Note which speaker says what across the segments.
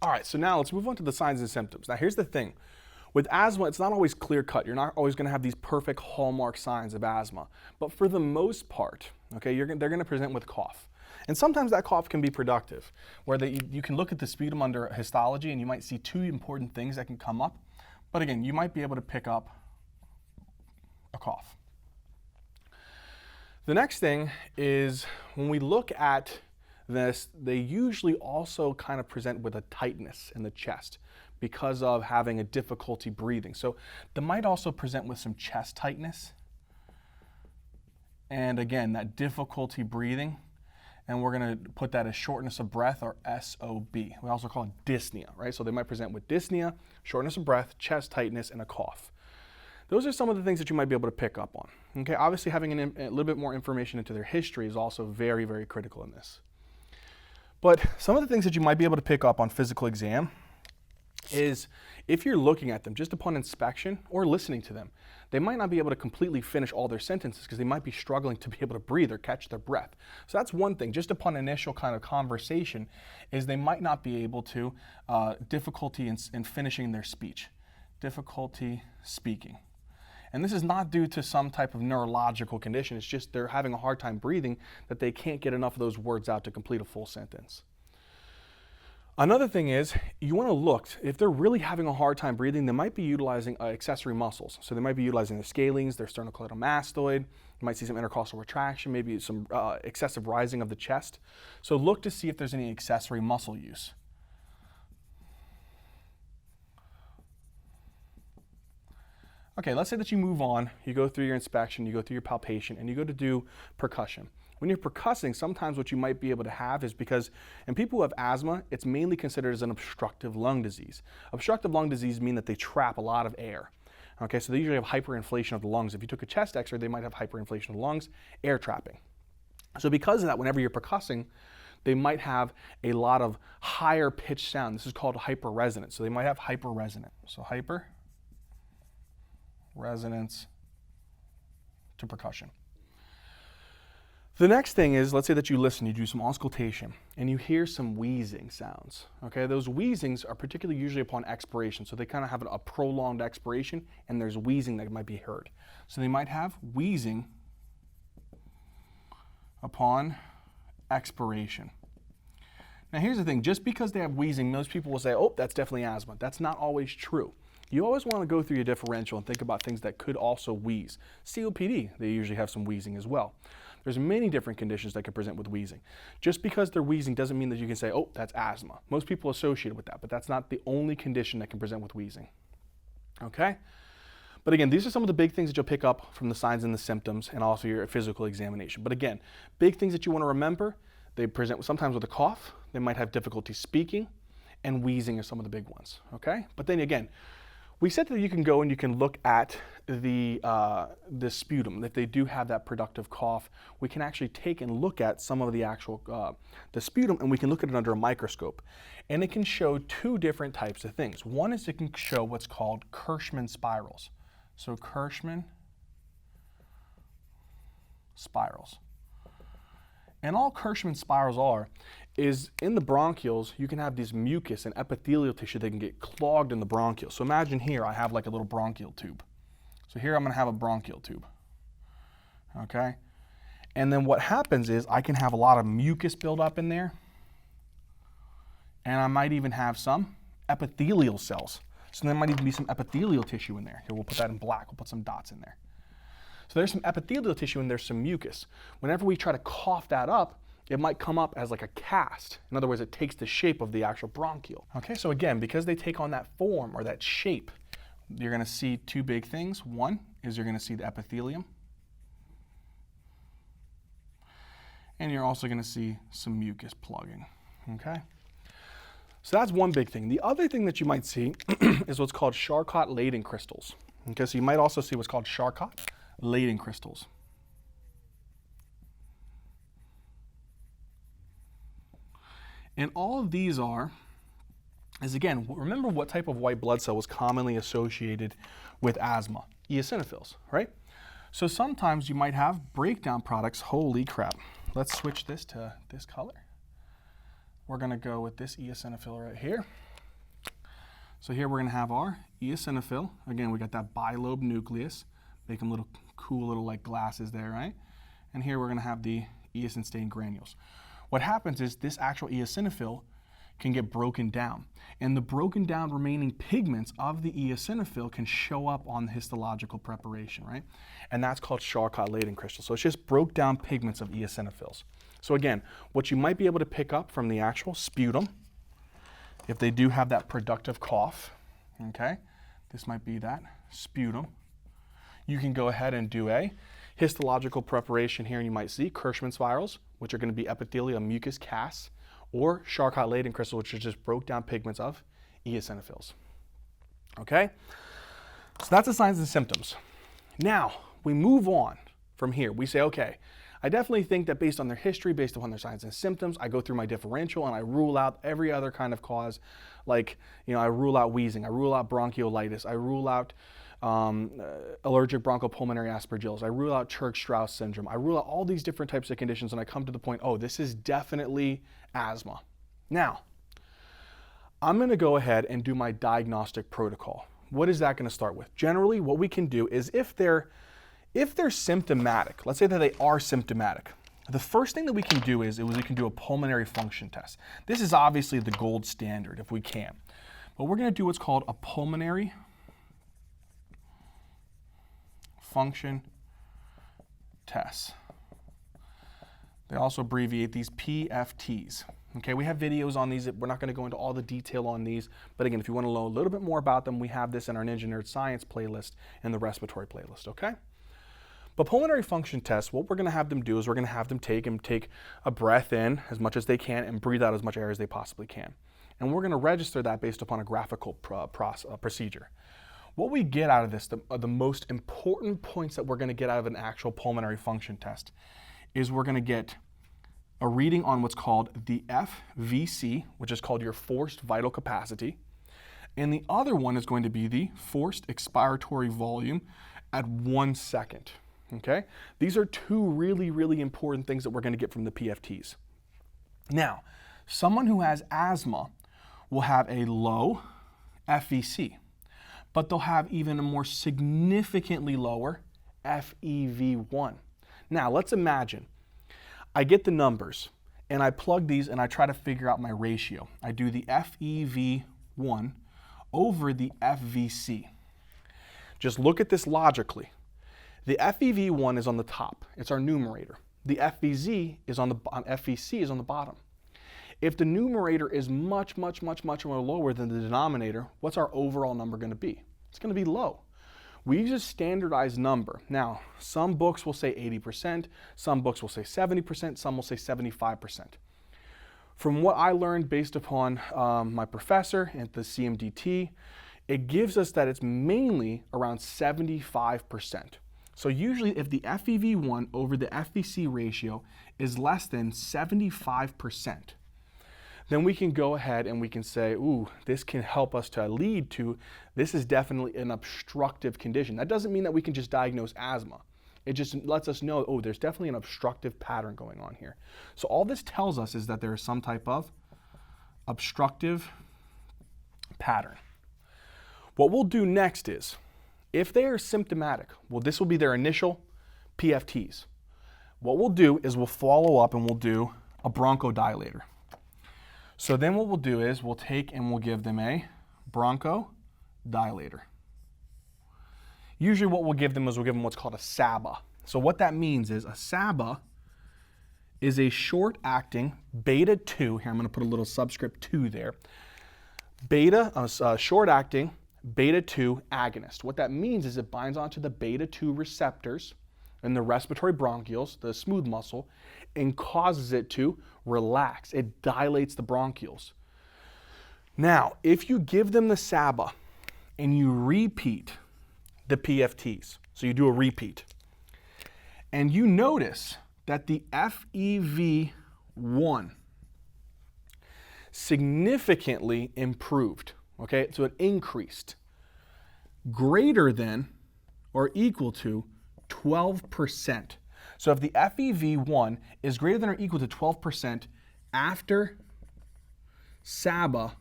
Speaker 1: All right, so now let's move on to the signs and symptoms. Now here's the thing. With asthma, it's not always clear cut. You're not always gonna have these perfect hallmark signs of asthma. But for the most part, okay, they're gonna present with cough. And sometimes that cough can be productive, where you can look at the sputum under histology and you might see two important things that can come up. But again, you might be able to pick up a cough. The next thing is when we look at this, they usually also kind of present with a tightness in the chest because of having a difficulty breathing. So they might also present with some chest tightness. And again, that difficulty breathing. And we're gonna put that as shortness of breath, or SOB. We also call it dyspnea, right? So they might present with dyspnea, shortness of breath, chest tightness, and a cough. Those are some of the things that you might be able to pick up on. Okay, obviously having a little bit more information into their history is also very, very critical in this. But some of the things that you might be able to pick up on physical exam is if you're looking at them just upon inspection or listening to them, they might not be able to completely finish all their sentences because they might be struggling to be able to breathe or catch their breath. So that's one thing, just upon initial kind of conversation, is they might not be able to, difficulty in finishing their speech, difficulty speaking. And this is not due to some type of neurological condition, it's just they're having a hard time breathing that they can't get enough of those words out to complete a full sentence. Another thing is, you want to look, if they're really having a hard time breathing, they might be utilizing accessory muscles. So they might be utilizing their scalenes, their sternocleidomastoid, you might see some intercostal retraction, maybe some excessive rising of the chest. So look to see if there's any accessory muscle use. Okay, let's say that you move on, you go through your inspection, you go through your palpation, and you go to do percussion. When you're percussing, sometimes what you might be able to have is because, in people who have asthma, it's mainly considered as an obstructive lung disease. Obstructive lung disease mean that they trap a lot of air. Okay, so they usually have hyperinflation of the lungs. If you took a chest x-ray, they might have hyperinflation of the lungs, air trapping. So because of that, whenever you're percussing, they might have a lot of higher pitched sound. This is called hyperresonance. So they might have hyperresonant. So hyperresonance to percussion. The next thing is, let's say that you listen, you do some auscultation, and you hear some wheezing sounds. Okay, those wheezings are particularly usually upon expiration, so they kind of have a prolonged expiration, and there's wheezing that might be heard. So they might have wheezing upon expiration. Now here's the thing, just because they have wheezing, most people will say, oh, that's definitely asthma. That's not always true. You always want to go through your differential and think about things that could also wheeze. COPD, they usually have some wheezing as well. There's many different conditions that can present with wheezing. Just because they're wheezing doesn't mean that you can say, oh, that's asthma. Most people associate it with that, but that's not the only condition that can present with wheezing. Okay? But again, these are some of the big things that you'll pick up from the signs and the symptoms and also your physical examination. But again, big things that you want to remember, they present sometimes with a cough, they might have difficulty speaking, and wheezing are some of the big ones. Okay? But then again, we said that you can go and you can look at the sputum. If they do have that productive cough, we can actually take and look at some of the actual the sputum, and we can look at it under a microscope. And it can show two different types of things. One is it can show what's called Kirschmann spirals. So Kirschmann spirals. And all Kirschmann spirals are is in the bronchioles, you can have this mucus and epithelial tissue that can get clogged in the bronchioles. So imagine here, I have like a little bronchial tube. So here I'm gonna have a bronchial tube, okay? And then what happens is I can have a lot of mucus build up in there, and I might even have some epithelial cells. So there might even be some epithelial tissue in there. Here, we'll put that in black, we'll put some dots in there. So there's some epithelial tissue and there's some mucus. Whenever we try to cough that up, it might come up as like a cast. In other words, it takes the shape of the actual bronchiole. Okay, so again, because they take on that form or that shape, you're gonna see two big things. One is you're gonna see the epithelium, and you're also gonna see some mucus plugging, okay? So that's one big thing. The other thing that you might see is what's called Charcot-Leyden crystals. Okay, so you might also see what's called Charcot-Leyden crystals. And all of these is again, remember what type of white blood cell was commonly associated with asthma? Eosinophils, right? So sometimes you might have breakdown products. Holy crap. Let's switch this to this color. We're gonna go with this eosinophil right here. So here we're going to have our eosinophil. Again, we got that bilobe nucleus. Make them little cool little like glasses there, right? And here we're going to have the eosin stain granules. What happens is this actual eosinophil can get broken down. And the broken down remaining pigments of the eosinophil can show up on the histological preparation, right? And that's called Charcot-Leyden crystals. So it's just broke down pigments of eosinophils. So again, what you might be able to pick up from the actual sputum, if they do have that productive cough, okay? This might be that sputum. You can go ahead and do a histological preparation here, and you might see Kirschmann spirals, which are going to be epithelial mucus casts, or Charcot-Leyden crystals, which are just broke down pigments of eosinophils. Okay? So that's the signs and symptoms. Now, we move on from here. We say, okay, I definitely think that based on their history, based upon their signs and symptoms, I go through my differential and I rule out every other kind of cause. Like, I rule out wheezing, I rule out bronchiolitis, I rule out allergic bronchopulmonary aspergillosis, I rule out Church-Strauss syndrome, I rule out all these different types of conditions, and I come to the point, oh, this is definitely asthma. Now, I'm going to go ahead and do my diagnostic protocol. What is that going to start with? Generally, what we can do is if they're symptomatic, let's say that they are symptomatic, the first thing that we can do is we can do a pulmonary function test. This is obviously the gold standard if we can. But we're going to do what's called a pulmonary function test. They also abbreviate these PFTs. Okay, we have videos on these. We're not going to go into all the detail on these, but again, if you want to know a little bit more about them, we have this in our Ninja Nerd Science playlist and the respiratory playlist, okay? But pulmonary function tests, what we're going to have them do is we're going to have them take a breath in as much as they can and breathe out as much air as they possibly can. And we're going to register that based upon a graphical procedure. What we get out of this, the most important points that we're going to get out of an actual pulmonary function test is we're going to get a reading on what's called the FVC, which is called your forced vital capacity. And the other one is going to be the forced expiratory volume at 1 second. Okay? These are two really, really important things that we're going to get from the PFTs. Now, someone who has asthma will have a low FVC, but they'll have even a more significantly lower FEV1. Now, let's imagine I get the numbers and I plug these and I try to figure out my ratio. I do the FEV1 over the FVC. Just look at this logically. The FEV1 is on the top. It's our numerator. The FVC is on the bottom. If the numerator is much more lower than the denominator, what's our overall number going to be? It's going to be low. We use a standardized number. Now, some books will say 80%, some books will say 70%, some will say 75%. From what I learned based upon my professor at the CMDT, it gives us that it's mainly around 75%. So usually if the FEV1 over the FVC ratio is less than 75%, then we can go ahead and we can say, ooh, this can help us to lead to, this is definitely an obstructive condition. That doesn't mean that we can just diagnose asthma. It just lets us know, oh, there's definitely an obstructive pattern going on here. So all this tells us is that there is some type of obstructive pattern. What we'll do next is, if they are symptomatic, well, this will be their initial PFTs. What we'll do is we'll follow up and we'll do a bronchodilator. So then what we'll do is we'll take and we'll give them a bronchodilator. Usually what we'll give them is we'll give them what's called a SABA. So what that means is a SABA is a short-acting beta-2, here I'm going to put a little subscript 2 there, short-acting beta-2 agonist. What that means is it binds onto the beta-2 receptors in the respiratory bronchioles, the smooth muscle, and causes it to relax. It dilates the bronchioles. Now, if you give them the SABA and you repeat the PFTs, so you do a repeat, and you notice that the FEV1 significantly improved, okay, so it increased greater than or equal to 12%. So if the FEV1 is greater than or equal to 12% after SABA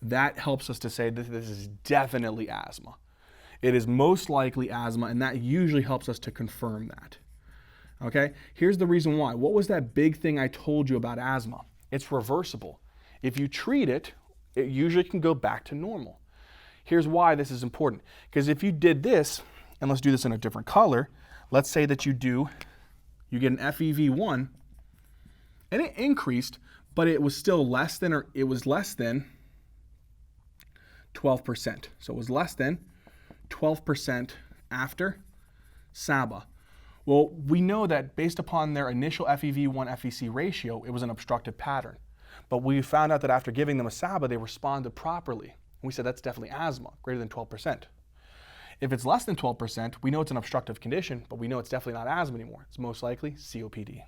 Speaker 1: that helps us to say that this is definitely asthma. It is most likely asthma, and that usually helps us to confirm that. Okay, here's the reason why. What was that big thing I told you about asthma? It's reversible. If you treat it, it usually can go back to normal. Here's why this is important. Because if you did this, and let's do this in a different color, let's say that you get an FEV1, and it increased, but it was still less than, or it was less than 12%. So it was less than 12% after SABA. Well, we know that based upon their initial FEV1 FVC ratio, it was an obstructive pattern. But we found out that after giving them a SABA, they responded properly. We said that's definitely asthma, greater than 12%. If it's less than 12%, we know it's an obstructive condition, but we know it's definitely not asthma anymore. It's most likely COPD.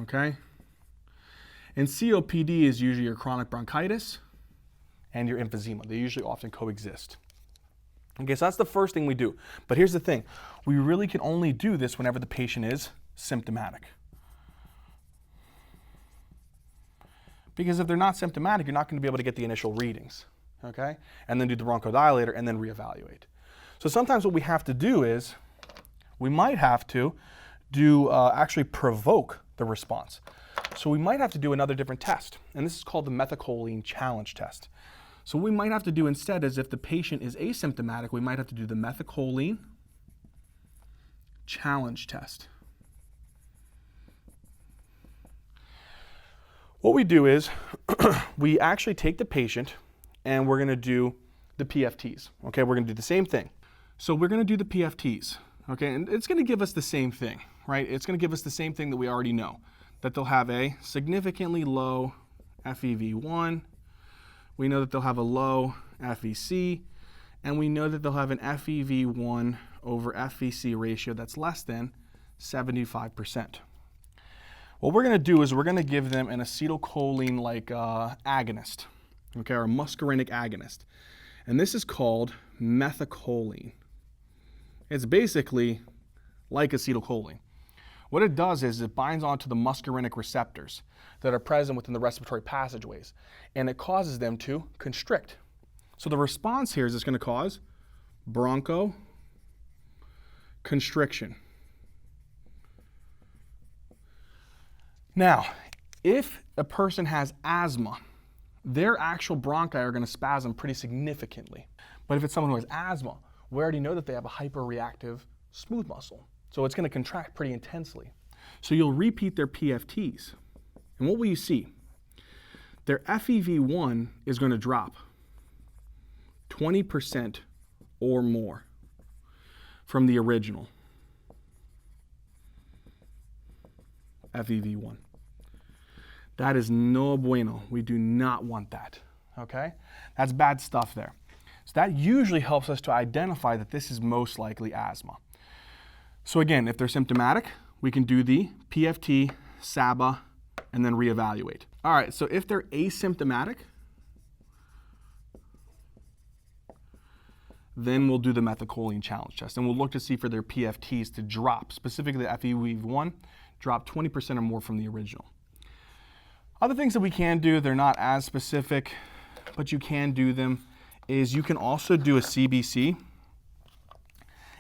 Speaker 1: Okay? And COPD is usually your chronic bronchitis and your emphysema. They usually often coexist. Okay, so that's the first thing we do. But here's the thing. We really can only do this whenever the patient is symptomatic. Because if they're not symptomatic, you're not going to be able to get the initial readings, okay? And then do the bronchodilator and then reevaluate. So sometimes what we have to do is, we might have to actually provoke the response. So we might have to do another different test. And this is called the Methacholine challenge test. So what we might have to do instead is, if the patient is asymptomatic, we might have to do the Methacholine challenge test. What we do is we actually take the patient and we're going to do the PFTs. Okay, we're going to do the same thing. So we're going to do the PFTs. Okay, and it's going to give us the same thing, right? It's going to give us the same thing that we already know, that they'll have a significantly low FEV1. We know that they'll have a low FVC, and we know that they'll have an FEV1 over FVC ratio that's less than 75%. What we're going to do is we're going to give them an acetylcholine-like agonist, okay, or a muscarinic agonist. And this is called methacholine. It's basically like acetylcholine. What it does is it binds onto the muscarinic receptors that are present within the respiratory passageways, and it causes them to constrict. So the response here is it's going to cause bronchoconstriction. Now, if a person has asthma, their actual bronchi are going to spasm pretty significantly. But if it's someone who has asthma, we already know that they have a hyperreactive smooth muscle. So it's going to contract pretty intensely. So you'll repeat their PFTs. And what will you see? Their FEV1 is going to drop 20% or more from the original FEV1. That is no bueno. We do not want that, okay? That's bad stuff there. So that usually helps us to identify that this is most likely asthma. So again, if they're symptomatic, we can do the PFT, SABA, and then reevaluate. All right, so if they're asymptomatic, then we'll do the methacholine challenge test, and we'll look to see for their PFTs to drop, specifically the FEV1, drop 20% or more from the original. Other things that we can do, they're not as specific, but you can do them, is you can also do a CBC.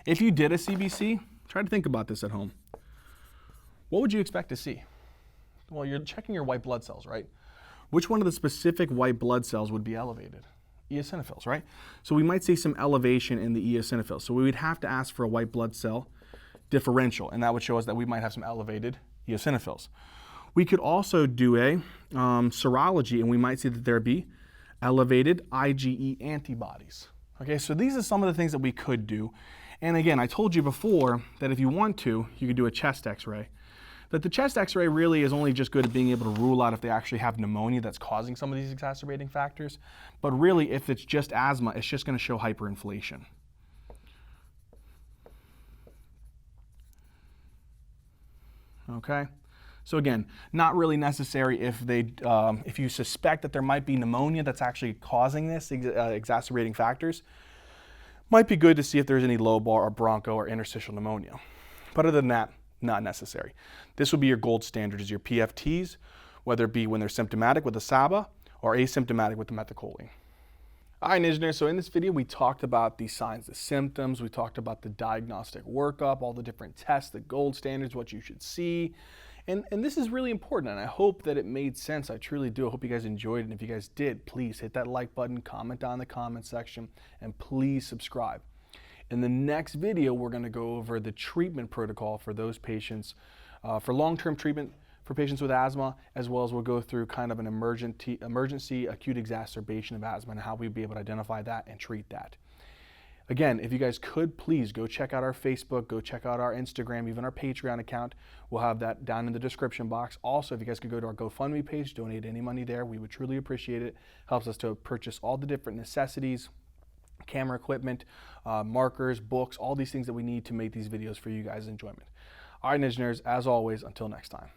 Speaker 1: If you did a CBC, try to think about this at home. What would you expect to see? Well, you're checking your white blood cells, right? Which one of the specific white blood cells would be elevated? Eosinophils, right? So we might see some elevation in the eosinophils. So we would have to ask for a white blood cell differential, and that would show us that we might have some elevated eosinophils. We could also do a serology, and we might see that there be elevated IgE antibodies. Okay, so these are some of the things that we could do. And again, I told you before that if you want to, you could do a chest x-ray. That the chest x-ray really is only just good at being able to rule out if they actually have pneumonia that's causing some of these exacerbating factors. But really, if it's just asthma, it's just going to show hyperinflation. Okay? So again, not really necessary if you suspect that there might be pneumonia that's actually causing this, exacerbating factors. Might be good to see if there's any lobar or broncho or interstitial pneumonia. But other than that, not necessary. This would be your gold standard, is your PFTs, whether it be when they're symptomatic with a SABA, or asymptomatic with the methacholine. All right, engineers, so in this video, we talked about the signs, the symptoms, we talked about the diagnostic workup, all the different tests, the gold standards, what you should see. And this is really important, and I hope that it made sense. I truly do. I hope you guys enjoyed it. And if you guys did, please hit that like button, comment down in the comment section, and please subscribe. In the next video, we're going to go over the treatment protocol for those patients, for long-term treatment for patients with asthma, as well as we'll go through kind of an emergency acute exacerbation of asthma and how we'd be able to identify that and treat that. Again, if you guys could, please go check out our Facebook, go check out our Instagram, even our Patreon account. We'll have that down in the description box. Also, if you guys could go to our GoFundMe page, donate any money there, we would truly appreciate it. Helps us to purchase all the different necessities, camera equipment, markers, books, all these things that we need to make these videos for you guys' enjoyment. All right, engineers, as always, until next time.